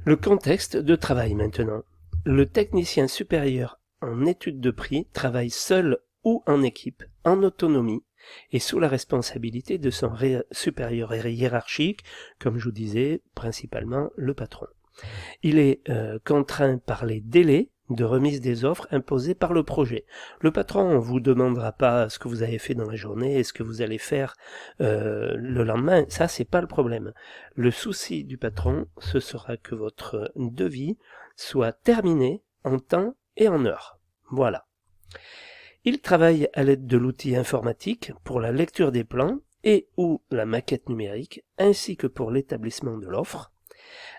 Le contexte de travail maintenant. Le technicien supérieur en études de prix travaille seul ou en équipe, en autonomie, et sous la responsabilité de son supérieur hiérarchique, comme je vous disais, principalement le patron. Il est contraint par les délais de remise des offres imposés par le projet. Le patron ne vous demandera pas ce que vous avez fait dans la journée et ce que vous allez faire le lendemain. Ça, c'est pas le problème. Le souci du patron, ce sera que votre devis soit terminé en temps et en heure. Voilà. Il travaille à l'aide de l'outil informatique pour la lecture des plans et ou la maquette numérique, ainsi que pour l'établissement de l'offre.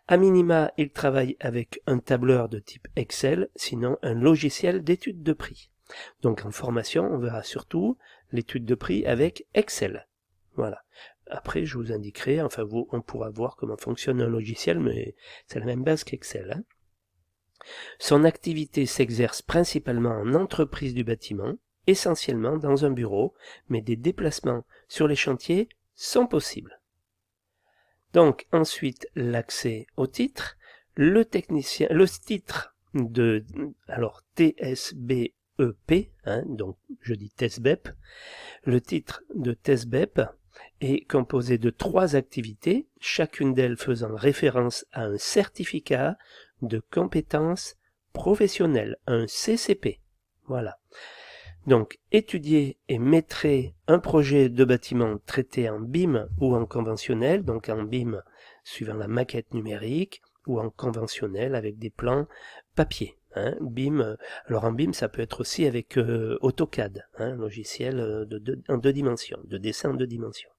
A minima, il travaille avec un tableur de type Excel, sinon un logiciel d'étude de prix. Donc en formation, on verra surtout l'étude de prix avec Excel. Voilà. Après, je vous indiquerai, on pourra voir comment fonctionne un logiciel, mais c'est la même base qu'Excel. Hein. Son activité s'exerce principalement en entreprise du bâtiment, essentiellement dans un bureau, mais des déplacements sur les chantiers sont possibles. Donc ensuite l'accès au titre, le titre de TSBEP, donc je dis TESBEP, le titre de TESBEP est composé de 3 activités, chacune d'elles faisant référence à un certificat de compétences professionnelles, un CCP. Voilà. Donc, étudier et maîtriser un projet de bâtiment traité en BIM ou en conventionnel, donc en BIM suivant la maquette numérique, ou en conventionnel avec des plans papier. BIM, alors en BIM, ça peut être aussi avec AutoCAD, logiciel en 2 dimensions, de dessin en 2 dimensions.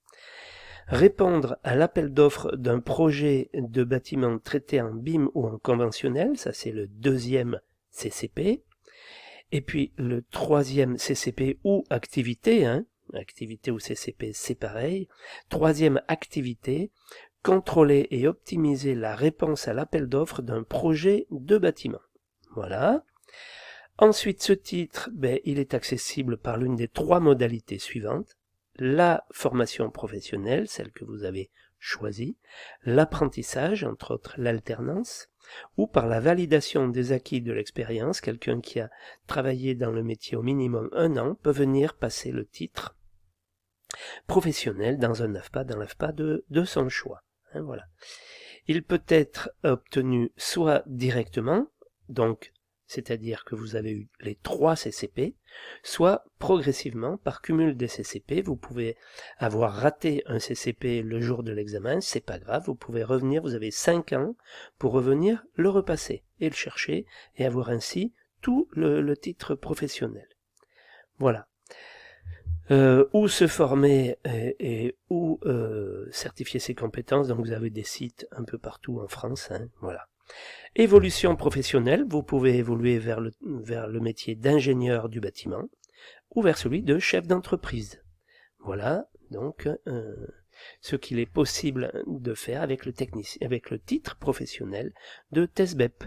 Répondre à l'appel d'offres d'un projet de bâtiment traité en BIM ou en conventionnel, ça c'est le 2e CCP. Et puis le 3e CCP ou activité, activité ou CCP c'est pareil. 3e activité, contrôler et optimiser la réponse à l'appel d'offres d'un projet de bâtiment. Voilà. Ensuite, ce titre, il est accessible par l'une des 3 modalités suivantes. La formation professionnelle, celle que vous avez choisie, l'apprentissage, entre autres l'alternance, ou par la validation des acquis de l'expérience. Quelqu'un qui a travaillé dans le métier au minimum 1 an peut venir passer le titre professionnel dans un AFPA, dans l'AFPA de son choix. Voilà. Il peut être obtenu soit directement, donc c'est-à-dire que vous avez eu les 3 CCP, soit progressivement par cumul des CCP. Vous pouvez avoir raté un CCP le jour de l'examen, c'est pas grave, vous pouvez revenir, vous avez 5 ans pour revenir le repasser et le chercher et avoir ainsi tout le titre professionnel. Voilà. Où se former et où certifier ses compétences, donc vous avez des sites un peu partout en France, voilà. Évolution professionnelle, vous pouvez évoluer vers le métier d'ingénieur du bâtiment ou vers celui de chef d'entreprise. Voilà donc ce qu'il est possible de faire avec le titre professionnel de TESBEP.